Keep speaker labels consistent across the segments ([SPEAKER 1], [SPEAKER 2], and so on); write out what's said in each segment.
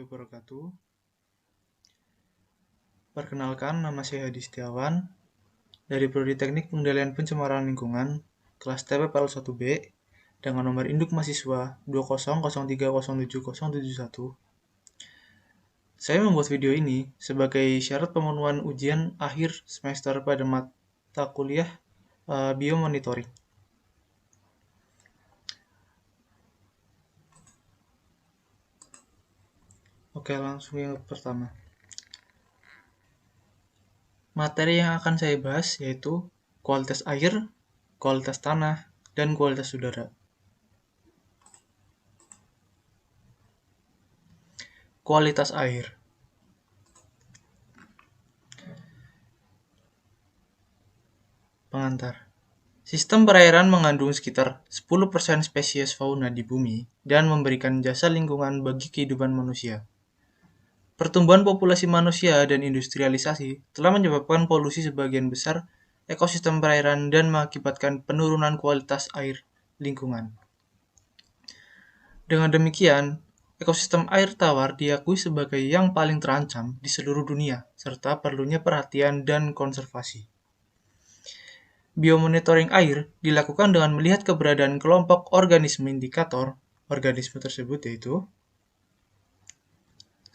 [SPEAKER 1] wabarakatuh. Perkenalkan, nama saya Hadi Setiawan dari Prodi Teknik Pengendalian Pencemaran Lingkungan, kelas TPPL 1B, dengan nomor induk mahasiswa 2003077071. Saya membuat video ini sebagai syarat pemenuhan ujian akhir semester pada mata kuliah biomonitoring. Oke, langsung yang pertama. Materi yang akan saya bahas yaitu kualitas air, kualitas tanah, dan kualitas udara. Kualitas air. Pengantar. Sistem perairan mengandung sekitar 10% spesies fauna di bumi dan memberikan jasa lingkungan bagi kehidupan manusia. Pertumbuhan populasi manusia dan industrialisasi telah menyebabkan polusi sebagian besar ekosistem perairan dan mengakibatkan penurunan kualitas air lingkungan. Dengan demikian, ekosistem air tawar diakui sebagai yang paling terancam di seluruh dunia, serta perlunya perhatian dan konservasi. Biomonitoring air dilakukan dengan melihat keberadaan kelompok organisme indikator. Organisme tersebut yaitu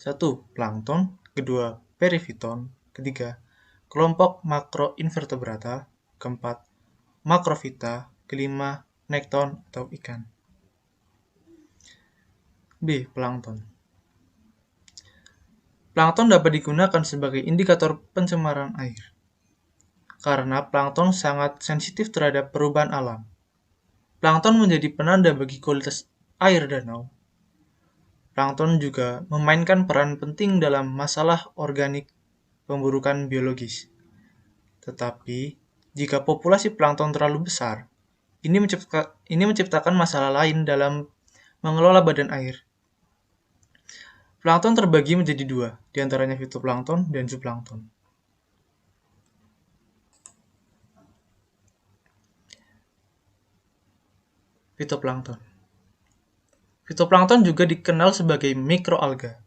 [SPEAKER 1] 1. Plankton, 2. Perifiton, 3. Kelompok makroinvertebrata, 4. Makrofita, 5. Nekton atau ikan. B. Plankton. Plankton dapat digunakan sebagai indikator pencemaran air karena plankton sangat sensitif terhadap perubahan alam. Plankton menjadi penanda bagi kualitas air danau. Plankton juga memainkan peran penting dalam masalah organik pemburukan biologis. Tetapi, jika populasi plankton terlalu besar, ini menciptakan masalah lain dalam mengelola badan air. Plankton terbagi menjadi dua, diantaranya fitoplankton dan zooplankton. Fitoplankton. Fitoplankton juga dikenal sebagai mikroalga,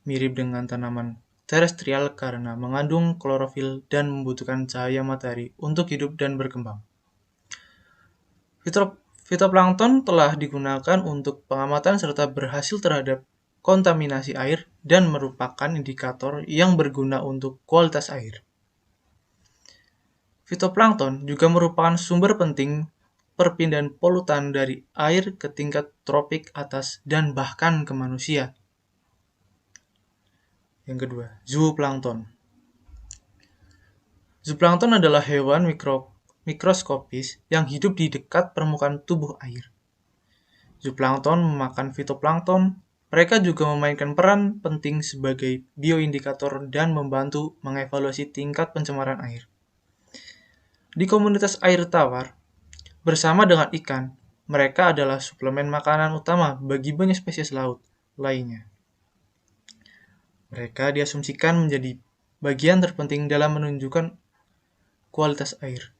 [SPEAKER 1] mirip dengan tanaman terestrial karena mengandung klorofil dan membutuhkan cahaya matahari untuk hidup dan berkembang. Fitoplankton telah digunakan untuk pengamatan serta berhasil terhadap kontaminasi air dan merupakan indikator yang berguna untuk kualitas air. Fitoplankton juga merupakan sumber penting perpindahan polutan dari air ke tingkat tropik atas dan bahkan ke manusia. Yang kedua, zooplankton. Zooplankton adalah hewan mikroskopis yang hidup di dekat permukaan tubuh air. Zooplankton memakan fitoplankton. Mereka juga memainkan peran penting sebagai bioindikator dan membantu mengevaluasi tingkat pencemaran air. Di komunitas air tawar, bersama dengan ikan, mereka adalah suplemen makanan utama bagi banyak spesies laut lainnya. Mereka diasumsikan menjadi bagian terpenting dalam menunjukkan kualitas air,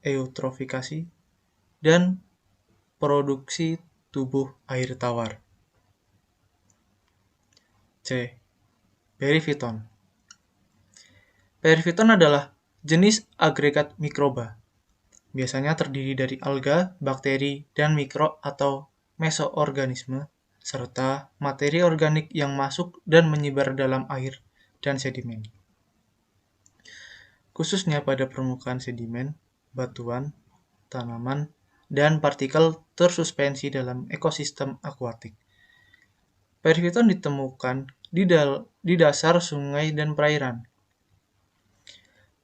[SPEAKER 1] eutrofikasi, dan produksi tubuh air tawar. C. Perifiton. Perifiton adalah jenis agregat mikroba. Biasanya terdiri dari alga, bakteri, dan mikro atau mesoorganisme, serta materi organik yang masuk dan menyebar dalam air dan sedimen. Khususnya pada permukaan sedimen, batuan, tanaman, dan partikel tersuspensi dalam ekosistem akuatik. Perifiton ditemukan di dasar sungai dan perairan.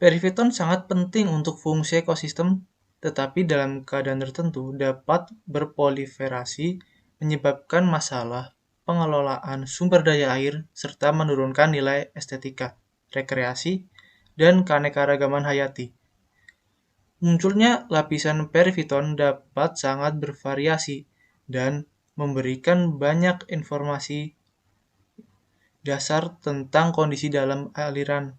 [SPEAKER 1] Perifiton sangat penting untuk fungsi ekosistem, tetapi dalam keadaan tertentu dapat berproliferasi menyebabkan masalah pengelolaan sumber daya air serta menurunkan nilai estetika, rekreasi, dan keanekaragaman hayati. Munculnya lapisan perifiton dapat sangat bervariasi dan memberikan banyak informasi dasar tentang kondisi dalam aliran.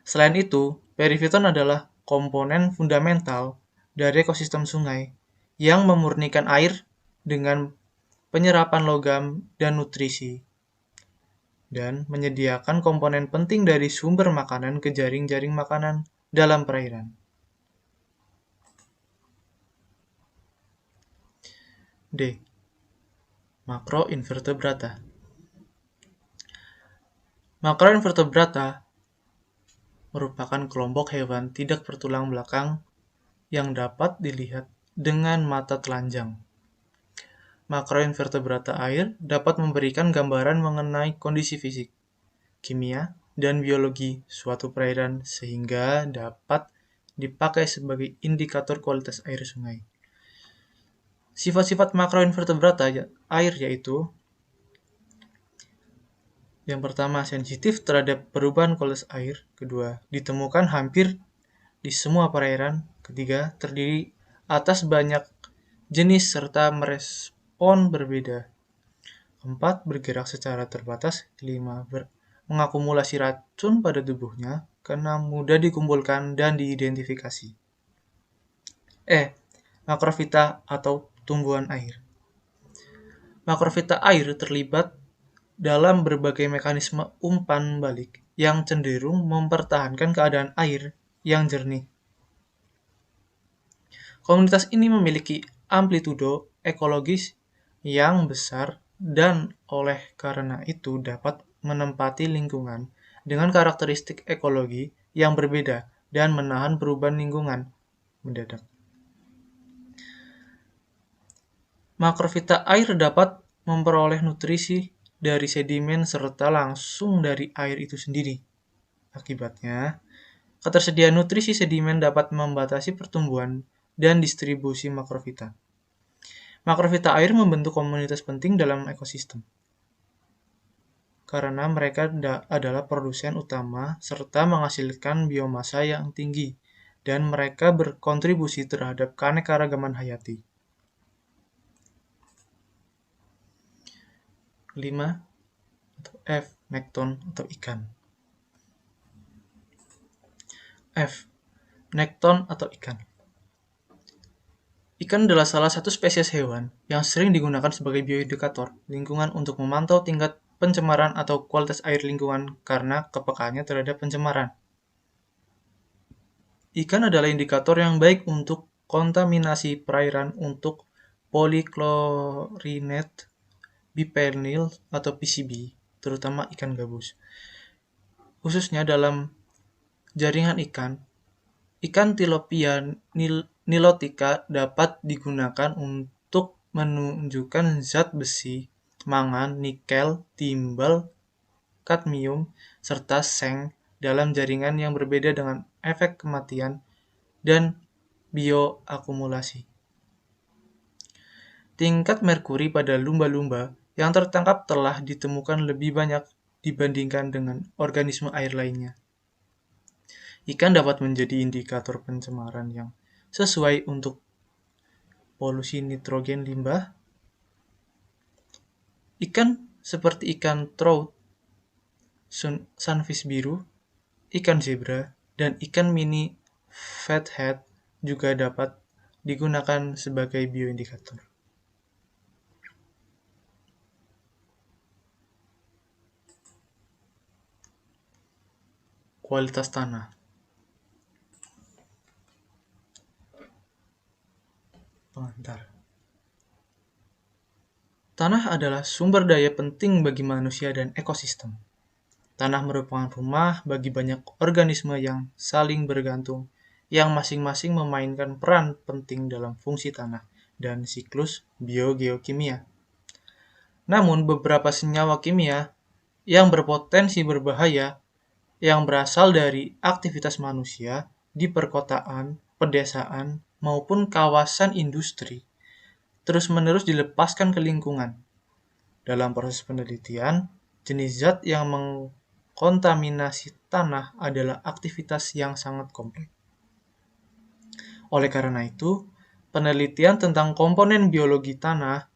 [SPEAKER 1] Selain itu, perifiton adalah komponen fundamental dari ekosistem sungai yang memurnikan air dengan penyerapan logam dan nutrisi, dan menyediakan komponen penting dari sumber makanan ke jaring-jaring makanan dalam perairan. D. Makroinvertebrata. Makroinvertebrata merupakan kelompok hewan tidak bertulang belakang yang dapat dilihat dengan mata telanjang. Makroinvertebrata air dapat memberikan gambaran mengenai kondisi fisik, kimia, dan biologi suatu perairan sehingga dapat dipakai sebagai indikator kualitas air sungai. Sifat-sifat makroinvertebrata air yaitu: yang pertama, sensitif terhadap perubahan kualitas air. Kedua, ditemukan hampir di semua perairan. Ketiga, terdiri atas banyak jenis serta merespon berbeda. Keempat, bergerak secara terbatas. Kelima, mengakumulasi racun pada tubuhnya. Keenam, mudah dikumpulkan dan diidentifikasi. Makrofita atau tumbuhan air. Makrofita air terlibat dalam berbagai mekanisme umpan balik yang cenderung mempertahankan keadaan air yang jernih. Komunitas ini memiliki amplitudo ekologis yang besar dan oleh karena itu dapat menempati lingkungan dengan karakteristik ekologi yang berbeda dan menahan perubahan lingkungan mendadak. Makrofita air dapat memperoleh nutrisi dari sedimen serta langsung dari air itu sendiri. Akibatnya, ketersediaan nutrisi sedimen dapat membatasi pertumbuhan dan distribusi makrofita. Makrofita air membentuk komunitas penting dalam ekosistem, karena mereka adalah produsen utama serta menghasilkan biomasa yang tinggi, dan mereka berkontribusi terhadap keanekaragaman hayati. 5. F. Nekton atau ikan. F. Nekton atau ikan. Ikan adalah salah satu spesies hewan yang sering digunakan sebagai bioindikator lingkungan untuk memantau tingkat pencemaran atau kualitas air lingkungan karena kepekaannya terhadap pencemaran. Ikan adalah indikator yang baik untuk kontaminasi perairan untuk polychlorinate biphenyl atau PCB, terutama ikan gabus. Khususnya dalam jaringan ikan, ikan tilapia nilotica dapat digunakan untuk menunjukkan zat besi, mangan, nikel, timbal, kadmium, serta seng dalam jaringan yang berbeda dengan efek kematian dan bioakumulasi. Tingkat merkuri pada lumba-lumba yang tertangkap telah ditemukan lebih banyak dibandingkan dengan organisme air lainnya. Ikan dapat menjadi indikator pencemaran yang sesuai untuk polusi nitrogen limbah. Ikan seperti ikan trout, sunfish biru, ikan zebra, dan ikan mini fathead juga dapat digunakan sebagai bioindikator. Kualitas tanah. Pengantar. Tanah adalah sumber daya penting bagi manusia dan ekosistem. Tanah merupakan rumah bagi banyak organisme yang saling bergantung, yang masing-masing memainkan peran penting dalam fungsi tanah dan siklus biogeokimia. Namun, beberapa senyawa kimia yang berpotensi berbahaya yang berasal dari aktivitas manusia di perkotaan, pedesaan, maupun kawasan industri terus-menerus dilepaskan ke lingkungan. Dalam proses penelitian, jenis zat yang mengkontaminasi tanah adalah aktivitas yang sangat kompleks. Oleh karena itu, penelitian tentang komponen biologi tanah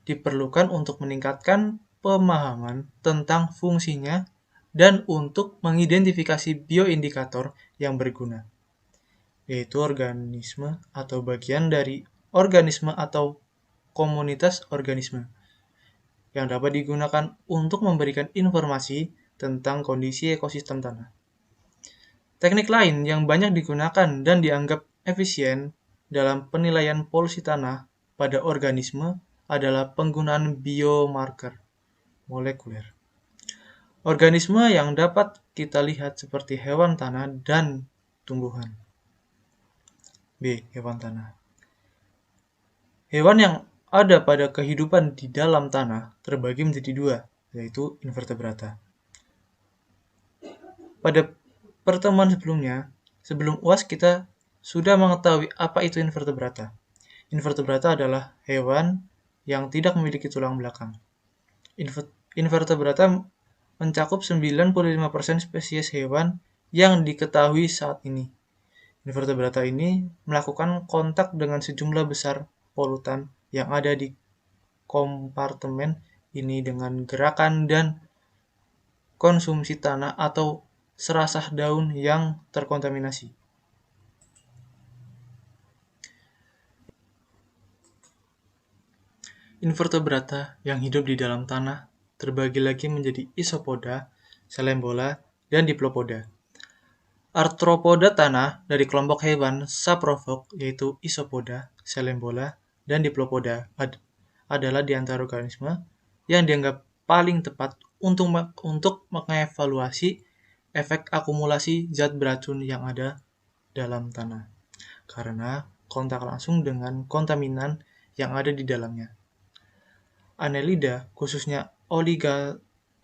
[SPEAKER 1] diperlukan untuk meningkatkan pemahaman tentang fungsinya dan untuk mengidentifikasi bioindikator yang berguna, yaitu organisme atau bagian dari organisme atau komunitas organisme yang dapat digunakan untuk memberikan informasi tentang kondisi ekosistem tanah. Teknik lain yang banyak digunakan dan dianggap efisien dalam penilaian polusi tanah pada organisme adalah penggunaan biomarker molekuler. Organisme yang dapat kita lihat seperti hewan tanah dan tumbuhan. B. Hewan tanah. Hewan yang ada pada kehidupan di dalam tanah terbagi menjadi dua, yaitu invertebrata. Pada pertemuan sebelumnya, sebelum UAS kita sudah mengetahui apa itu invertebrata. Invertebrata adalah hewan yang tidak memiliki tulang belakang. Invertebrata mencakup 95% spesies hewan yang diketahui saat ini. Invertebrata ini melakukan kontak dengan sejumlah besar polutan yang ada di kompartemen ini dengan gerakan dan konsumsi tanah atau serasah daun yang terkontaminasi. Invertebrata yang hidup di dalam tanah terbagi lagi menjadi isopoda, selembola, dan diplopoda. Arthropoda tanah dari kelompok hewan sapropod yaitu isopoda, selembola, dan diplopoda adalah di antara organisme yang dianggap paling tepat untuk mengevaluasi efek akumulasi zat beracun yang ada dalam tanah karena kontak langsung dengan kontaminan yang ada di dalamnya. Annelida, khususnya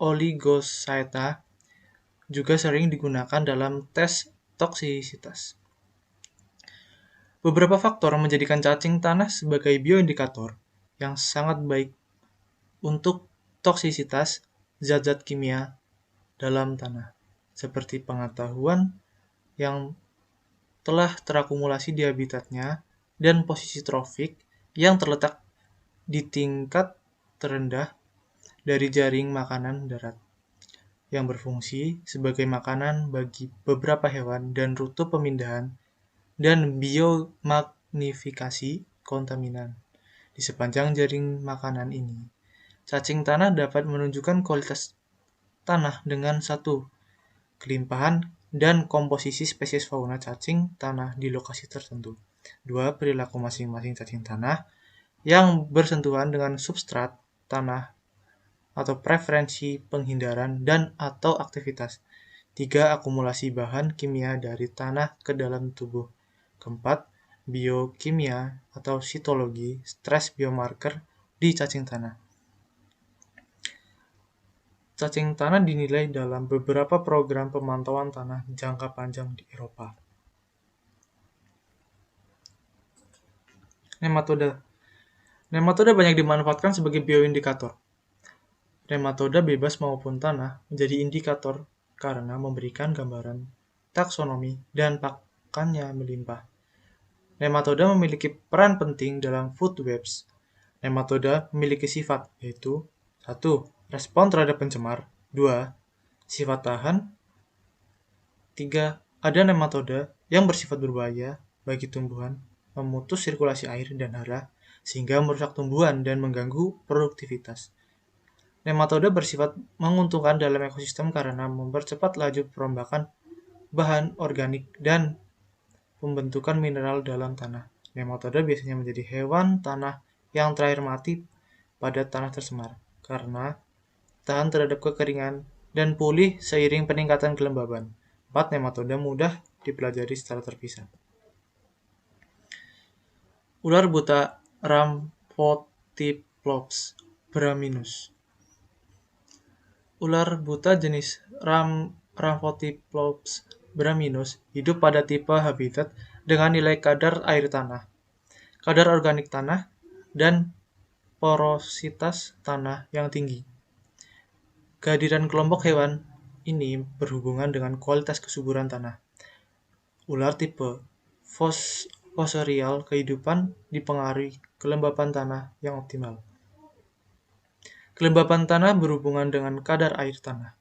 [SPEAKER 1] Oligochaeta, juga sering digunakan dalam tes toksisitas. Beberapa faktor menjadikan cacing tanah sebagai bioindikator yang sangat baik untuk toksisitas zat-zat kimia dalam tanah, seperti pengetahuan yang telah terakumulasi di habitatnya dan posisi trofik yang terletak di tingkat terendah dari jaring makanan darat, yang berfungsi sebagai makanan bagi beberapa hewan dan rute pemindahan dan biomagnifikasi kontaminan di sepanjang jaring makanan ini. Cacing tanah dapat menunjukkan kualitas tanah dengan satu, kelimpahan dan komposisi spesies fauna cacing tanah di lokasi tertentu. 2. Perilaku masing-masing cacing tanah yang bersentuhan dengan substrat tanah atau preferensi penghindaran dan atau aktivitas. 3. Akumulasi bahan kimia dari tanah ke dalam tubuh. 4. Biokimia atau sitologi stres biomarker di cacing tanah. Cacing tanah dinilai dalam beberapa program pemantauan tanah jangka panjang di Eropa. Nematoda. Nematoda banyak dimanfaatkan sebagai bioindikator. Nematoda bebas maupun tanah menjadi indikator karena memberikan gambaran taksonomi dan pakannya melimpah. Nematoda memiliki peran penting dalam food webs. Nematoda memiliki sifat yaitu 1. Respon terhadap pencemar. 2. Sifat tahan. 3. Ada nematoda yang bersifat berbahaya bagi tumbuhan, memutus sirkulasi air dan hara, sehingga merusak tumbuhan dan mengganggu produktivitas. Nematoda bersifat menguntungkan dalam ekosistem karena mempercepat laju perombakan bahan organik dan pembentukan mineral dalam tanah. Nematoda biasanya menjadi hewan tanah yang terakhir mati pada tanah tercemar karena tahan terhadap kekeringan dan pulih seiring peningkatan kelembaban. 4. Nematoda mudah dipelajari secara terpisah. Ular buta Rhamphotiplops braminus. Ular buta jenis Rhamphotiplops braminus hidup pada tipe habitat dengan nilai kadar air tanah, kadar organik tanah, dan porositas tanah yang tinggi. Kehadiran kelompok hewan ini berhubungan dengan kualitas kesuburan tanah. Ular tipe fosorial kehidupan dipengaruhi kelembapan tanah yang optimal. Kelembapan tanah berhubungan dengan kadar air tanah.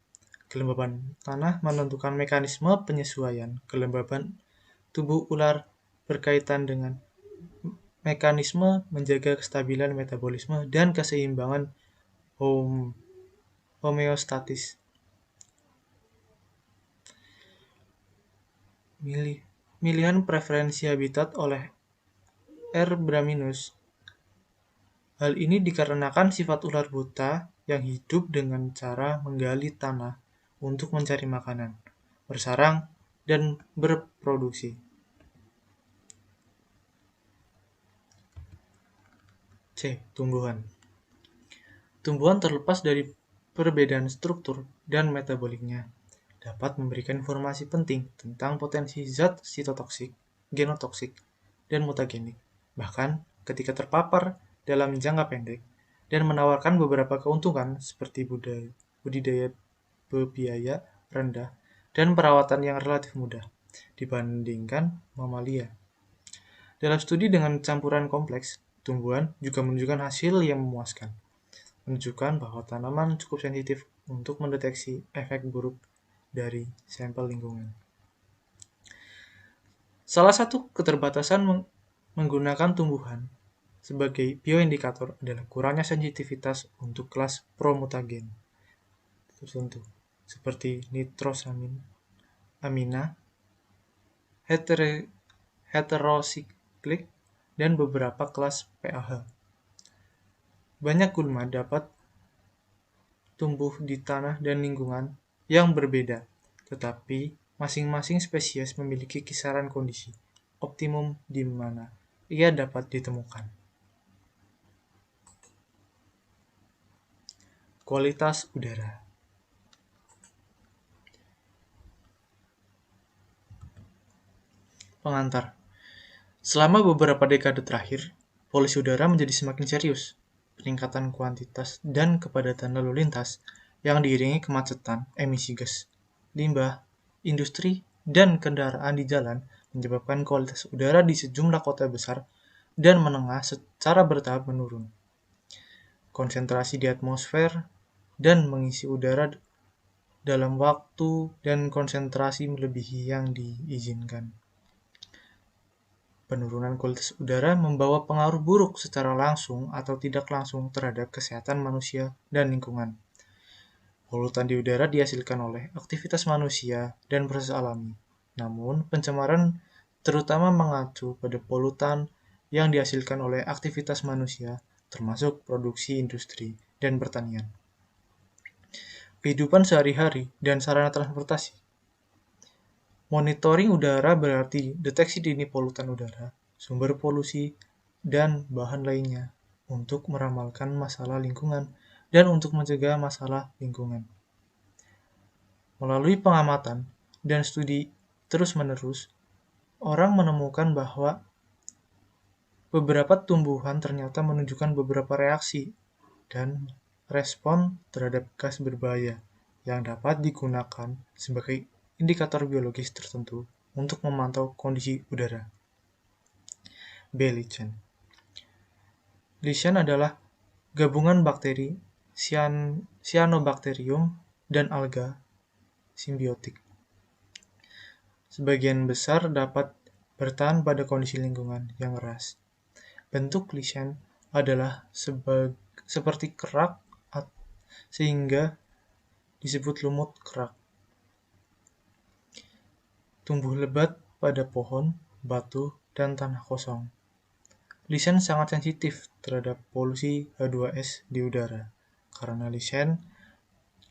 [SPEAKER 1] Kelembapan tanah menentukan mekanisme penyesuaian kelembapan tubuh ular berkaitan dengan mekanisme menjaga kestabilan metabolisme dan keseimbangan homeostatis. Milihan preferensi habitat oleh R. braminus. Hal ini dikarenakan sifat ular buta yang hidup dengan cara menggali tanah untuk mencari makanan, bersarang, dan berproduksi. C. Tumbuhan. Tumbuhan terlepas dari perbedaan struktur dan metaboliknya dapat memberikan informasi penting tentang potensi zat sitotoksik, genotoksik, dan mutagenik, bahkan ketika terpapar dalam jangka pendek, dan menawarkan beberapa keuntungan seperti budidaya berbiaya rendah dan perawatan yang relatif mudah dibandingkan mamalia. Dalam studi dengan campuran kompleks, tumbuhan juga menunjukkan hasil yang memuaskan, menunjukkan bahwa tanaman cukup sensitif untuk mendeteksi efek buruk dari sampel lingkungan. Salah satu keterbatasan menggunakan tumbuhan sebagai bioindikator adalah kurangnya sensitivitas untuk kelas promutagen tertentu, seperti nitrosamina, heterosiklik, dan beberapa kelas pAH. Banyak gulma dapat tumbuh di tanah dan lingkungan yang berbeda, tetapi masing-masing spesies memiliki kisaran kondisi optimum di mana ia dapat ditemukan. Kualitas udara. Pengantar. Selama beberapa dekade terakhir, polusi udara menjadi semakin serius. Peningkatan kuantitas dan kepadatan lalu lintas yang diiringi kemacetan, emisi gas, limbah, industri, dan kendaraan di jalan menyebabkan kualitas udara di sejumlah kota besar dan menengah secara bertahap menurun. Konsentrasi di atmosfer dan mengisi udara dalam waktu dan konsentrasi melebihi yang diizinkan. Penurunan kualitas udara membawa pengaruh buruk secara langsung atau tidak langsung terhadap kesehatan manusia dan lingkungan. Polutan di udara dihasilkan oleh aktivitas manusia dan proses alami. Namun, pencemaran terutama mengacu pada polutan yang dihasilkan oleh aktivitas manusia, termasuk produksi industri dan pertanian. Kehidupan sehari-hari dan sarana transportasi. Monitoring udara berarti deteksi dini polutan udara, sumber polusi, dan bahan lainnya untuk meramalkan masalah lingkungan dan untuk mencegah masalah lingkungan. Melalui pengamatan dan studi terus-menerus, orang menemukan bahwa beberapa tumbuhan ternyata menunjukkan beberapa reaksi dan respon terhadap gas berbahaya yang dapat digunakan sebagai indikator biologis tertentu untuk memantau kondisi udara. B. Lichen. Lichen adalah gabungan bakteri Cyanobacterium dan alga simbiotik. Sebagian besar dapat bertahan pada kondisi lingkungan yang keras. Bentuk lichen adalah seperti kerak sehingga disebut lumut kerak. Tumbuh lebat pada pohon, batu, dan tanah kosong. Lichen sangat sensitif terhadap polusi H2S di udara, karena lichen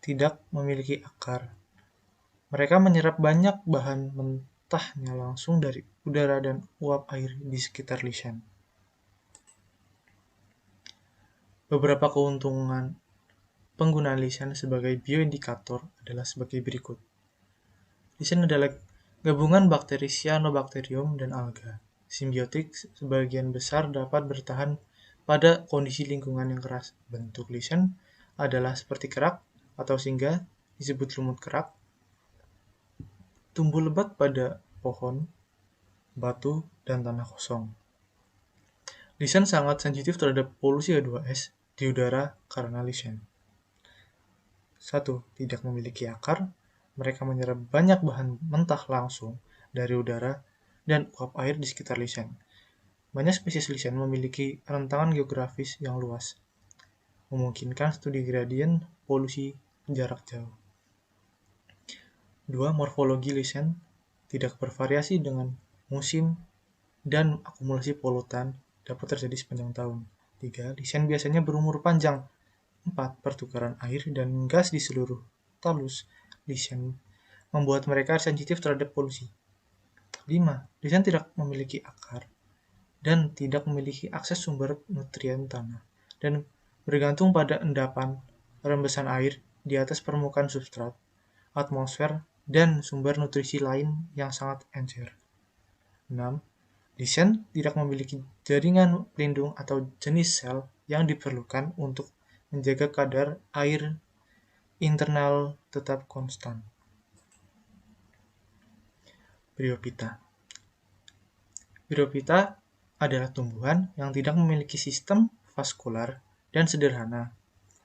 [SPEAKER 1] tidak memiliki akar. Mereka menyerap banyak bahan mentahnya langsung dari udara dan uap air di sekitar lichen. Beberapa keuntungan penggunaan lichen sebagai bioindikator adalah sebagai berikut. Lichen adalah gabungan bakteri Cyanobacterium dan alga simbiotik sebagian besar dapat bertahan pada kondisi lingkungan yang keras. Bentuk lichen adalah seperti kerak atau singa, disebut lumut kerak. Tumbuh lebat pada pohon, batu, dan tanah kosong. Lichen sangat sensitif terhadap polusi H2S di udara karena lichen. 1. Tidak memiliki akar. Mereka menyerap banyak bahan mentah langsung dari udara dan uap air di sekitar lichen. Banyak spesies lisan memiliki rentangan geografis yang luas, memungkinkan studi gradien polusi jarak jauh. 2. Morfologi lisan tidak bervariasi dengan musim dan akumulasi polutan dapat terjadi sepanjang tahun. 3. Lisan biasanya berumur panjang. 4. Pertukaran air dan gas di seluruh talus lisan membuat mereka sensitif terhadap polusi. 5. Lisan tidak memiliki akar dan tidak memiliki akses sumber nutrien tanah dan bergantung pada endapan rembesan air di atas permukaan substrat, atmosfer, dan sumber nutrisi lain yang sangat encer. 6. Lisan tidak memiliki jaringan pelindung atau jenis sel yang diperlukan untuk menjaga kadar air internal tetap konstan. Bryophyta. Bryophyta adalah tumbuhan yang tidak memiliki sistem vaskular dan sederhana,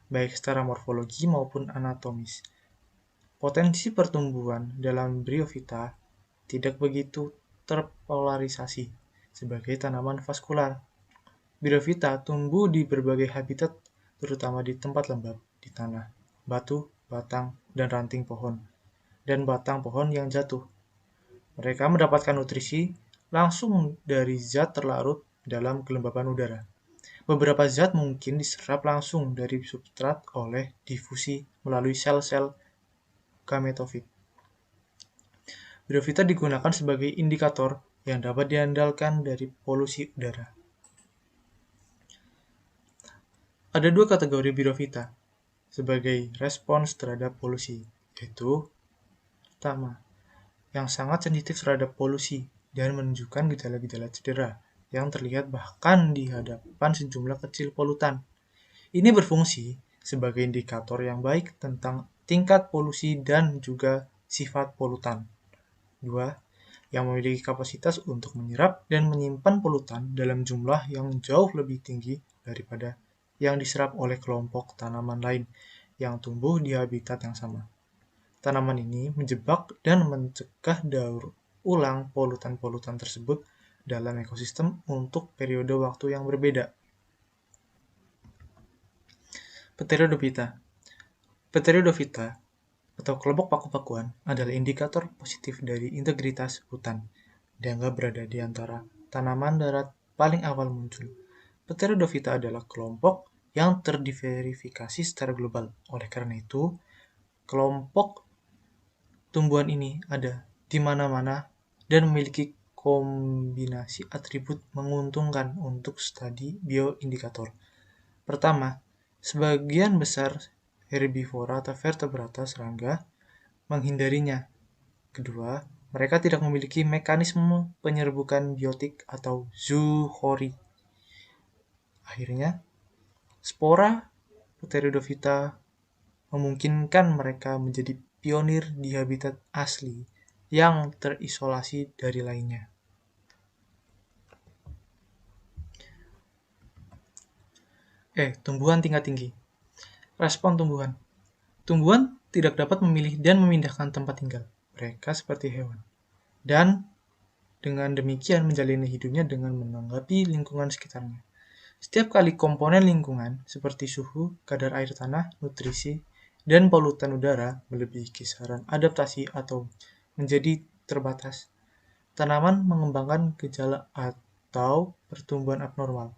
[SPEAKER 1] baik secara morfologi maupun anatomis. Potensi pertumbuhan dalam Bryophyta tidak begitu terpolarisasi sebagai tanaman vaskular. Bryophyta tumbuh di berbagai habitat, terutama di tempat lembab, di tanah, batu, batang, dan ranting pohon, dan batang pohon yang jatuh. Mereka mendapatkan nutrisi langsung dari zat terlarut dalam kelembapan udara. Beberapa zat mungkin diserap langsung dari substrat oleh difusi melalui sel-sel gametofit. Bryophyta digunakan sebagai indikator yang dapat diandalkan dari polusi udara. Ada dua kategori Bryophyta sebagai respons terhadap polusi, yaitu pertama, yang sangat sensitif terhadap polusi dan menunjukkan gejala-gejala cedera yang terlihat bahkan di hadapan sejumlah kecil polutan. Ini berfungsi sebagai indikator yang baik tentang tingkat polusi dan juga sifat polutan. 2. Yang memiliki kapasitas untuk menyerap dan menyimpan polutan dalam jumlah yang jauh lebih tinggi daripada yang diserap oleh kelompok tanaman lain yang tumbuh di habitat yang sama. Tanaman ini menjebak dan mencegah daur ulang polutan-polutan tersebut dalam ekosistem untuk periode waktu yang berbeda. Pteridophyta. Pteridophyta atau kelompok paku-pakuan adalah indikator positif dari integritas hutan. Dianggap berada di antara tanaman darat paling awal muncul. Pteridophyta adalah kelompok yang terdiverifikasi secara global. Oleh karena itu, kelompok tumbuhan ini ada di mana-mana dan memiliki kombinasi atribut menguntungkan untuk studi bioindikator. Pertama, sebagian besar herbivora atau vertebrata serangga menghindarinya. Kedua, mereka tidak memiliki mekanisme penyerbukan biotik atau zoochory. Akhirnya, spora Pteridophyta memungkinkan mereka menjadi pionir di habitat asli yang terisolasi dari lainnya. Tumbuhan tingkat tinggi. Respon tumbuhan. Tumbuhan tidak dapat memilih dan memindahkan tempat tinggal. Mereka seperti hewan. Dan dengan demikian menjalani hidupnya dengan menanggapi lingkungan sekitarnya. Setiap kali komponen lingkungan seperti suhu, kadar air tanah, nutrisi, dan polutan udara melebihi kisaran adaptasi atau menjadi terbatas, tanaman mengembangkan gejala atau pertumbuhan abnormal.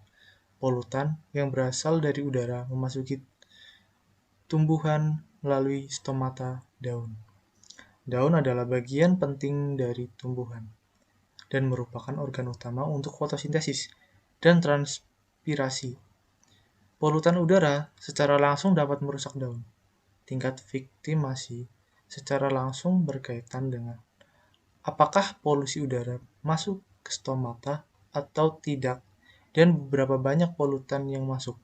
[SPEAKER 1] Polutan yang berasal dari udara memasuki tumbuhan melalui stomata daun. Daun adalah bagian penting dari tumbuhan dan merupakan organ utama untuk fotosintesis dan transpirasi. Polutan udara secara langsung dapat merusak daun. Tingkat viktimasi secara langsung berkaitan dengan apakah polusi udara masuk ke stomata atau tidak dan beberapa banyak polutan yang masuk.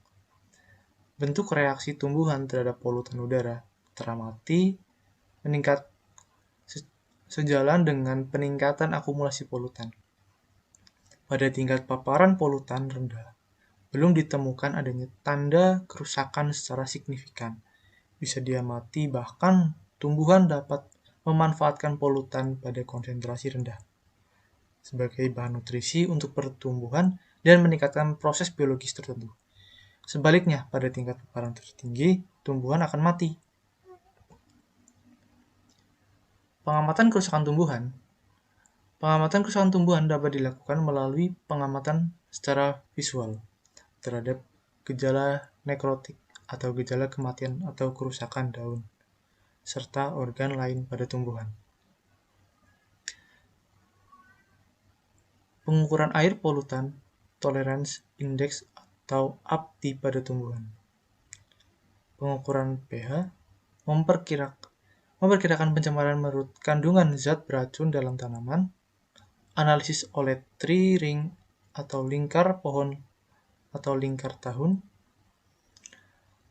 [SPEAKER 1] Bentuk reaksi tumbuhan terhadap polutan udara teramati meningkat sejalan dengan peningkatan akumulasi polutan. Pada tingkat paparan polutan rendah, belum ditemukan adanya tanda kerusakan secara signifikan. Bisa diamati bahkan tumbuhan dapat memanfaatkan polutan pada konsentrasi rendah sebagai bahan nutrisi untuk pertumbuhan dan meningkatkan proses biologis tertentu. Sebaliknya, pada tingkat paparan tertinggi, tumbuhan akan mati. Pengamatan kerusakan tumbuhan. Pengamatan kerusakan tumbuhan dapat dilakukan melalui pengamatan secara visual terhadap gejala nekrotik atau gejala kematian atau kerusakan daun, serta organ lain pada tumbuhan. Pengukuran air polutan, tolerance index atau APTI pada tumbuhan. Pengukuran pH memperkirakan pencemaran menurut kandungan zat beracun dalam tanaman, analisis oleh tree ring atau lingkar pohon atau lingkar tahun,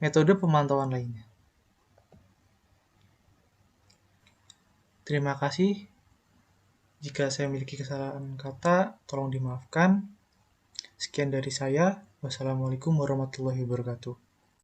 [SPEAKER 1] metode pemantauan lainnya. Terima kasih. Jika saya memiliki kesalahan kata, tolong dimaafkan. Sekian dari saya. Wassalamualaikum warahmatullahi wabarakatuh.